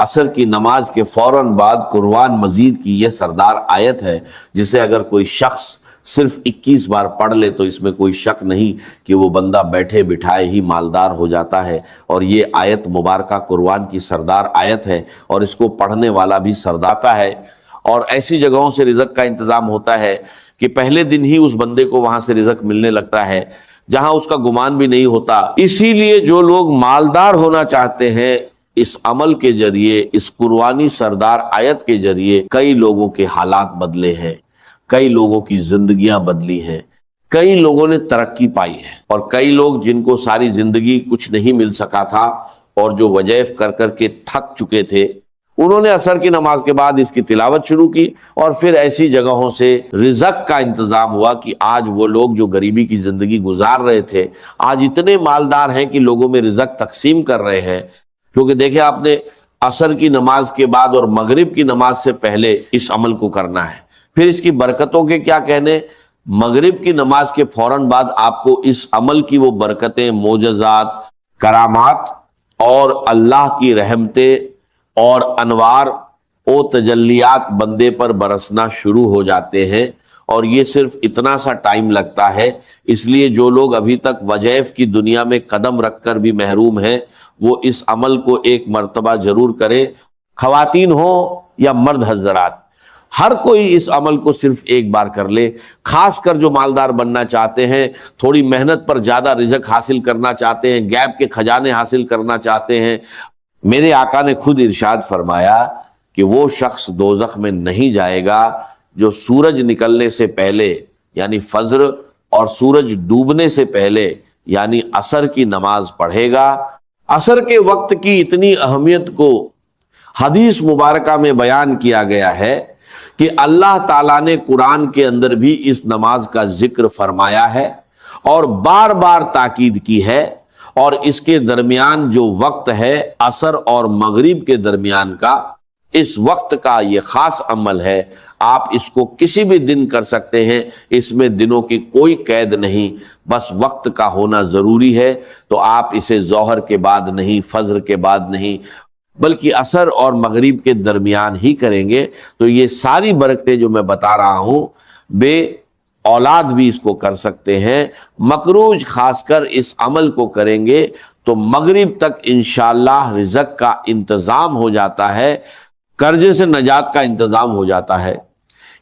عصر کی نماز کے فوراً بعد قرآن مجید کی یہ سردار آیت ہے جسے اگر کوئی شخص صرف 21 بار پڑھ لے تو اس میں کوئی شک نہیں کہ وہ بندہ بیٹھے بٹھائے ہی مالدار ہو جاتا ہے۔ اور یہ آیت مبارکہ قرآن کی سردار آیت ہے اور اس کو پڑھنے والا بھی سرداتا ہے۔ اور ایسی جگہوں سے رزق کا انتظام ہوتا ہے کہ پہلے دن ہی اس بندے کو وہاں سے رزق ملنے لگتا ہے جہاں اس کا گمان بھی نہیں ہوتا۔ اسی لیے جو لوگ مالدار ہونا چاہتے ہیں، اس عمل کے ذریعے، اس قرآنی سردار آیت کے ذریعے کئی لوگوں کے حالات بدلے ہیں، کئی لوگوں کی زندگیاں بدلی ہیں، کئی لوگوں نے ترقی پائی ہے، اور کئی لوگ جن کو ساری زندگی کچھ نہیں مل سکا تھا اور جو وظائف کر کر کے تھک چکے تھے، انہوں نے عصر کی نماز کے بعد اس کی تلاوت شروع کی، اور پھر ایسی جگہوں سے رزق کا انتظام ہوا کہ آج وہ لوگ جو غریبی کی زندگی گزار رہے تھے آج اتنے مالدار ہیں کہ لوگوں میں رزق تقسیم کر رہے ہیں۔ کیونکہ دیکھیں آپ نے عصر کی نماز کے بعد اور مغرب کی نماز سے پہلے اس عمل کو کرنا ہے۔ پھر اس کی برکتوں کے کیا کہنے، مغرب کی نماز کے فوراً بعد آپ کو اس عمل کی وہ برکتیں، معجزات، کرامات اور اللہ کی رحمتیں اور انوار و تجلیات بندے پر برسنا شروع ہو جاتے ہیں، اور یہ صرف اتنا سا ٹائم لگتا ہے۔ اس لیے جو لوگ ابھی تک وظائف کی دنیا میں قدم رکھ کر بھی محروم ہیں وہ اس عمل کو ایک مرتبہ ضرور کریں، خواتین ہو یا مرد حضرات، ہر کوئی اس عمل کو صرف ایک بار کر لے۔ خاص کر جو مالدار بننا چاہتے ہیں، تھوڑی محنت پر زیادہ رزق حاصل کرنا چاہتے ہیں، غیب کے خزانے حاصل کرنا چاہتے ہیں، میرے آقا نے خود ارشاد فرمایا کہ وہ شخص دوزخ میں نہیں جائے گا جو سورج نکلنے سے پہلے یعنی فجر اور سورج ڈوبنے سے پہلے یعنی عصر کی نماز پڑھے گا۔ عصر کے وقت کی اتنی اہمیت کو حدیث مبارکہ میں بیان کیا گیا ہے کہ اللہ تعالیٰ نے قرآن کے اندر بھی اس نماز کا ذکر فرمایا ہے اور بار بار تاکید کی ہے، اور اس کے درمیان جو وقت ہے عصر اور مغرب کے درمیان کا، اس وقت کا یہ خاص عمل ہے۔ آپ اس کو کسی بھی دن کر سکتے ہیں، اس میں دنوں کی کوئی قید نہیں، بس وقت کا ہونا ضروری ہے۔ تو آپ اسے ظہر کے بعد نہیں، فجر کے بعد نہیں، بلکہ عصر اور مغرب کے درمیان ہی کریں گے تو یہ ساری برکتیں جو میں بتا رہا ہوں، بے اولاد بھی اس کو کر سکتے ہیں۔ مقروض خاص کر اس عمل کو کریں گے تو مغرب تک انشاءاللہ رزق کا انتظام ہو جاتا ہے، قرضے سے نجات کا انتظام ہو جاتا ہے۔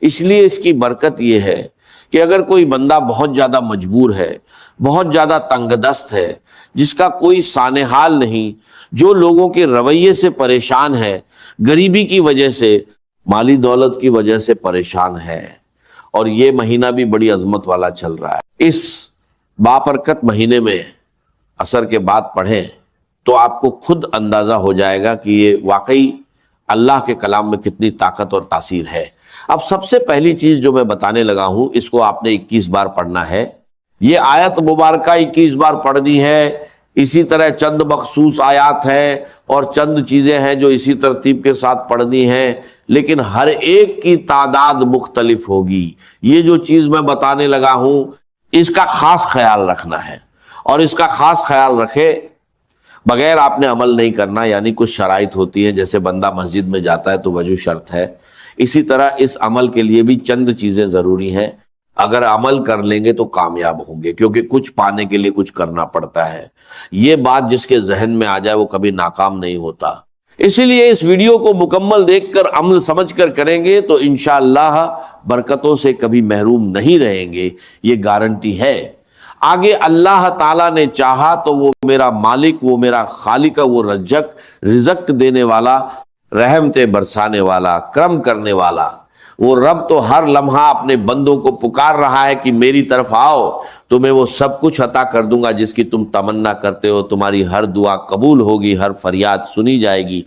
اس لیے اس کی برکت یہ ہے کہ اگر کوئی بندہ بہت زیادہ مجبور ہے، بہت زیادہ تنگ دست ہے، جس کا کوئی سانحال نہیں، جو لوگوں کے رویے سے پریشان ہے، غریبی کی وجہ سے، مالی دولت کی وجہ سے پریشان ہے، اور یہ مہینہ بھی بڑی عظمت والا چل رہا ہے، اس بابرکت مہینے میں عصر کے بعد پڑھیں تو آپ کو خود اندازہ ہو جائے گا کہ یہ واقعی اللہ کے کلام میں کتنی طاقت اور تاثیر ہے۔ اب سب سے پہلی چیز جو میں بتانے لگا ہوں، اس کو آپ نے 21 بار پڑھنا ہے۔ یہ آیت مبارکہ 21 بار پڑھنی ہے۔ اسی طرح چند مخصوص آیات ہیں اور چند چیزیں ہیں جو اسی ترتیب کے ساتھ پڑھنی ہیں، لیکن ہر ایک کی تعداد مختلف ہوگی۔ یہ جو چیز میں بتانے لگا ہوں اس کا خاص خیال رکھنا ہے، اور اس کا خاص خیال رکھے بغیر آپ نے عمل نہیں کرنا۔ یعنی کچھ شرائط ہوتی ہیں، جیسے بندہ مسجد میں جاتا ہے تو وضو شرط ہے، اسی طرح اس عمل کے لیے بھی چند چیزیں ضروری ہیں۔ اگر عمل کر لیں گے تو کامیاب ہوں گے، کیونکہ کچھ پانے کے لیے کچھ کرنا پڑتا ہے۔ یہ بات جس کے ذہن میں آ جائے وہ کبھی ناکام نہیں ہوتا۔ اسی لیے اس ویڈیو کو مکمل دیکھ کر عمل سمجھ کر کریں گے تو انشاءاللہ برکتوں سے کبھی محروم نہیں رہیں گے، یہ گارنٹی ہے۔ آگے اللہ تعالیٰ نے چاہا تو وہ میرا مالک، وہ میرا خالق، وہ رزق دینے والا، رحمتیں برسانے والا، کرم کرنے والا، وہ رب تو ہر لمحہ اپنے بندوں کو پکار رہا ہے کہ میری طرف آؤ، تمہیں وہ سب کچھ عطا کر دوں گا جس کی تم تمنا کرتے ہو، تمہاری ہر دعا قبول ہوگی، ہر فریاد سنی جائے گی،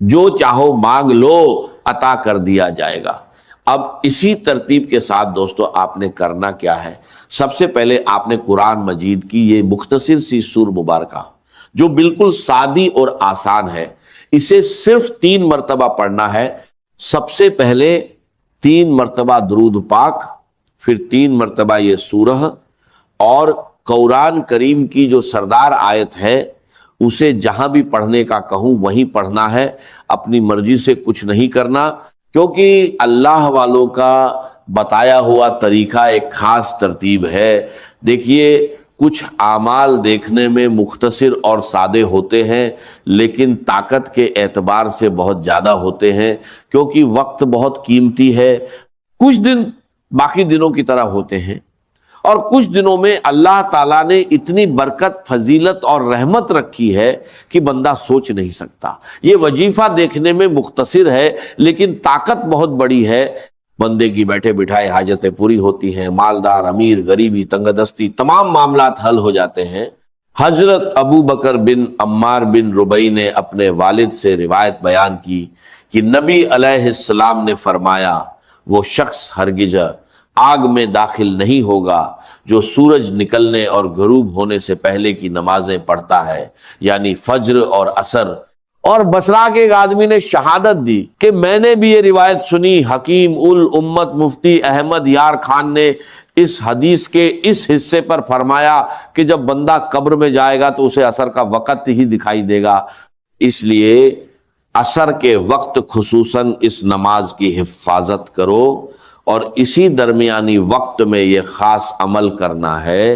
جو چاہو مانگ لو عطا کر دیا جائے گا۔ اب اسی ترتیب کے ساتھ دوستو آپ نے کرنا کیا ہے؟ سب سے پہلے آپ نے قرآن مجید کی یہ مختصر سی سور مبارکہ جو بالکل سادی اور آسان ہے، اسے صرف 3 مرتبہ پڑھنا ہے۔ سب سے پہلے 3 مرتبہ درود پاک، پھر 3 مرتبہ یہ سورہ، اور قرآن کریم کی جو سردار آیت ہے اسے جہاں بھی پڑھنے کا کہوں وہیں پڑھنا ہے، اپنی مرضی سے کچھ نہیں کرنا، کیونکہ اللہ والوں کا بتایا ہوا طریقہ ایک خاص ترتیب ہے۔ دیکھیے کچھ اعمال دیکھنے میں مختصر اور سادے ہوتے ہیں لیکن طاقت کے اعتبار سے بہت زیادہ ہوتے ہیں، کیونکہ وقت بہت قیمتی ہے۔ کچھ دن باقی دنوں کی طرح ہوتے ہیں، اور کچھ دنوں میں اللہ تعالیٰ نے اتنی برکت، فضیلت اور رحمت رکھی ہے کہ بندہ سوچ نہیں سکتا۔ یہ وظیفہ دیکھنے میں مختصر ہے لیکن طاقت بہت بڑی ہے، بندے کی بیٹھے بٹھائے حاجتیں پوری ہوتی ہیں، مالدار، امیر، غریبی، تنگ دستی، تمام معاملات حل ہو جاتے ہیں۔ حضرت ابو بکر بن عمار بن ربیع نے اپنے والد سے روایت بیان کی کہ نبی علیہ السلام نے فرمایا، وہ شخص ہرگز آگ میں داخل نہیں ہوگا جو سورج نکلنے اور غروب ہونے سے پہلے کی نمازیں پڑھتا ہے، یعنی فجر اور عصر۔ اور بصرہ کے ایک آدمی نے شہادت دی کہ میں نے بھی یہ روایت سنی، حکیم الامت مفتی احمد یار خان نے اس حدیث کے اس حصے پر فرمایا کہ جب بندہ قبر میں جائے گا تو اسے عصر کا وقت ہی دکھائی دے گا، اس لیے عصر کے وقت خصوصاً اس نماز کی حفاظت کرو، اور اسی درمیانی وقت میں یہ خاص عمل کرنا ہے۔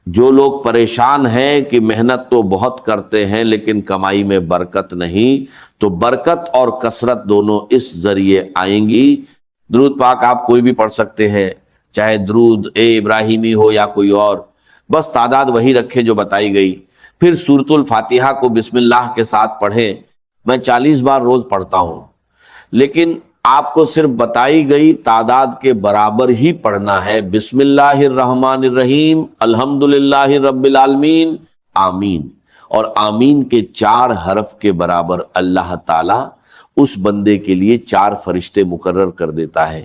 جو لوگ پریشان ہیں کہ محنت تو بہت کرتے ہیں لیکن کمائی میں برکت نہیں، تو برکت اور کثرت دونوں اس ذریعے آئیں گی۔ درود پاک آپ کوئی بھی پڑھ سکتے ہیں، چاہے درود ابراہیمی ہو یا کوئی اور، بس تعداد وہی رکھیں جو بتائی گئی۔ پھر سورۃ الفاتحہ کو بسم اللہ کے ساتھ پڑھیں۔ میں 40 بار روز پڑھتا ہوں، لیکن آپ کو صرف بتائی گئی تعداد کے برابر ہی پڑھنا ہے۔ بسم اللہ الرحمن الرحیم، الحمدللہ رب العالمین، آمین۔ اور آمین کے 4 حرف کے برابر اللہ تعالیٰ اس بندے کے لیے 4 فرشتے مقرر کر دیتا ہے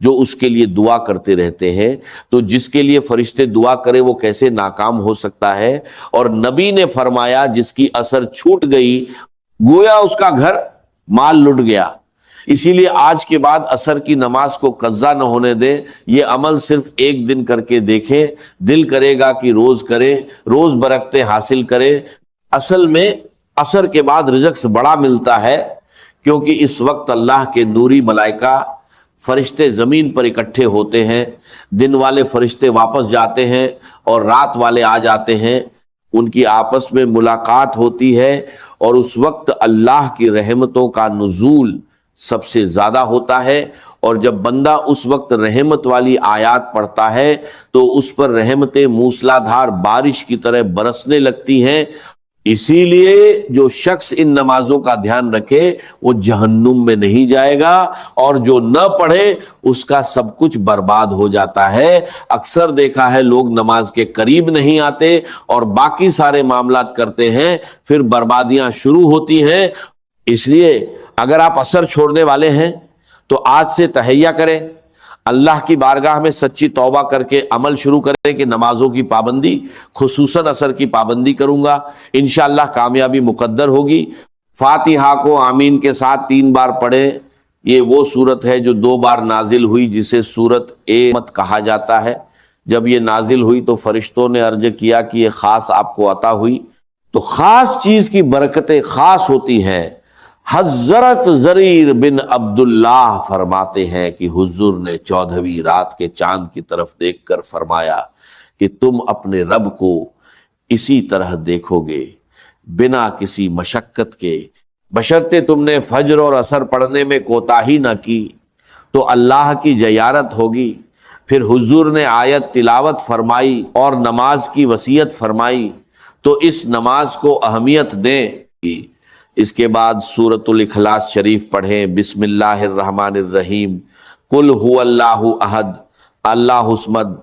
جو اس کے لیے دعا کرتے رہتے ہیں۔ تو جس کے لیے فرشتے دعا کرے وہ کیسے ناکام ہو سکتا ہے؟ اور نبی نے فرمایا جس کی اثر چھوٹ گئی گویا اس کا گھر مال لٹ گیا۔ اسی لیے آج کے بعد عصر کی نماز کو قضا نہ ہونے دیں، یہ عمل صرف ایک دن کر کے دیکھیں، دل کرے گا کہ روز کریں، روز برکتیں حاصل کریں۔ اصل میں عصر کے بعد رزق بڑا ملتا ہے، کیونکہ اس وقت اللہ کے نوری ملائکہ فرشتے زمین پر اکٹھے ہوتے ہیں، دن والے فرشتے واپس جاتے ہیں اور رات والے آ جاتے ہیں، ان کی آپس میں ملاقات ہوتی ہے، اور اس وقت اللہ کی رحمتوں کا نزول سب سے زیادہ ہوتا ہے۔ اور جب بندہ اس وقت رحمت والی آیات پڑھتا ہے تو اس پر رحمتیں موسلا دھار بارش کی طرح برسنے لگتی ہیں۔ اسی لیے جو شخص ان نمازوں کا دھیان رکھے وہ جہنم میں نہیں جائے گا، اور جو نہ پڑھے اس کا سب کچھ برباد ہو جاتا ہے۔ اکثر دیکھا ہے لوگ نماز کے قریب نہیں آتے اور باقی سارے معاملات کرتے ہیں، پھر بربادیاں شروع ہوتی ہیں۔ اس لیے اگر آپ عصر چھوڑنے والے ہیں تو آج سے تہیہ کریں، اللہ کی بارگاہ میں سچی توبہ کر کے عمل شروع کریں کہ نمازوں کی پابندی، خصوصاً عصر کی پابندی کروں گا، انشاءاللہ کامیابی مقدر ہوگی۔ فاتحہ کو آمین کے ساتھ 3 بار پڑھیں۔ یہ وہ سورت ہے جو 2 بار نازل ہوئی جسے سورت مت کہا جاتا ہے۔ جب یہ نازل ہوئی تو فرشتوں نے عرض کیا کہ یہ خاص آپ کو عطا ہوئی، تو خاص چیز کی برکتیں خاص ہوتی ہیں۔ حضرت زریر بن عبداللہ فرماتے ہیں کہ حضور نے 14ویں رات کے چاند کی طرف دیکھ کر فرمایا کہ تم اپنے رب کو اسی طرح دیکھو گے بنا کسی مشقت کے، بشرطے تم نے فجر اور عصر پڑھنے میں کوتاہی نہ کی تو اللہ کی زیارت ہوگی۔ پھر حضور نے آیت تلاوت فرمائی اور نماز کی وصیت فرمائی، تو اس نماز کو اہمیت دیں۔ اس کے بعد سورۃ الاخلاص شریف پڑھیں۔ بسم اللہ الرحمن الرحیم، قل هو اللہ احد اللہ الصمد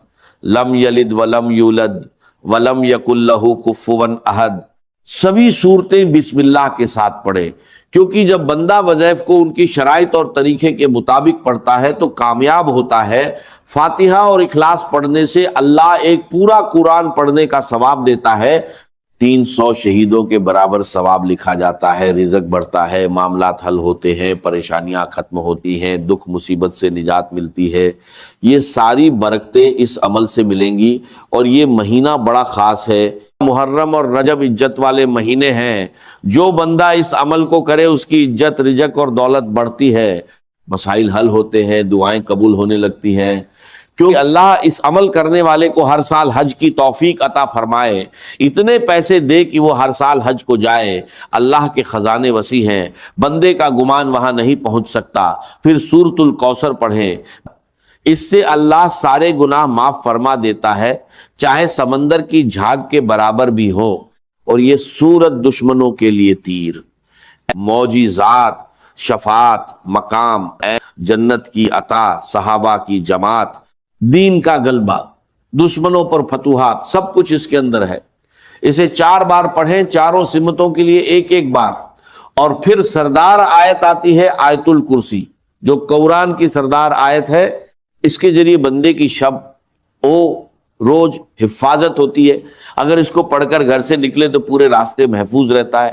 لم یلد ولم یولد ولم یکن لہ کفوا احد۔ سبھی صورتیں بسم اللہ کے ساتھ پڑھیں، کیونکہ جب بندہ وظائف کو ان کی شرائط اور طریقے کے مطابق پڑھتا ہے تو کامیاب ہوتا ہے۔ فاتحہ اور اخلاص پڑھنے سے اللہ ایک پورا قرآن پڑھنے کا ثواب دیتا ہے۔ 300 شہیدوں کے برابر ثواب لکھا جاتا ہے، رزق بڑھتا ہے، معاملات حل ہوتے ہیں، پریشانیاں ختم ہوتی ہیں، دکھ مصیبت سے نجات ملتی ہے۔ یہ ساری برکتیں اس عمل سے ملیں گی، اور یہ مہینہ بڑا خاص ہے۔ محرم اور رجب عزت والے مہینے ہیں، جو بندہ اس عمل کو کرے اس کی عزت، رزق اور دولت بڑھتی ہے، مسائل حل ہوتے ہیں، دعائیں قبول ہونے لگتی ہیں، کیونکہ اللہ اس عمل کرنے والے کو ہر سال حج کی توفیق عطا فرمائے، اتنے پیسے دے کہ وہ ہر سال حج کو جائے۔ اللہ کے خزانے وسیع ہیں، بندے کا گمان وہاں نہیں پہنچ سکتا۔ پھر سورۃ الکوثر پڑھیں، اس سے اللہ سارے گناہ معاف فرما دیتا ہے، چاہے سمندر کی جھاگ کے برابر بھی ہو۔ اور یہ سورت دشمنوں کے لیے تیر، معجزات، شفاعت، مقام، جنت کی عطا، صحابہ کی جماعت، دین کا غلبہ، دشمنوں پر فتوحات، سب کچھ اس کے اندر ہے۔ اسے 4 بار پڑھیں، چاروں سمتوں کے لیے ایک ایک بار۔ اور پھر سردار آیت آتی ہے آیت الکرسی، جو قرآن کی سردار آیت ہے، اس کے ذریعے بندے کی شب او روز حفاظت ہوتی ہے۔ اگر اس کو پڑھ کر گھر سے نکلے تو پورے راستے محفوظ رہتا ہے۔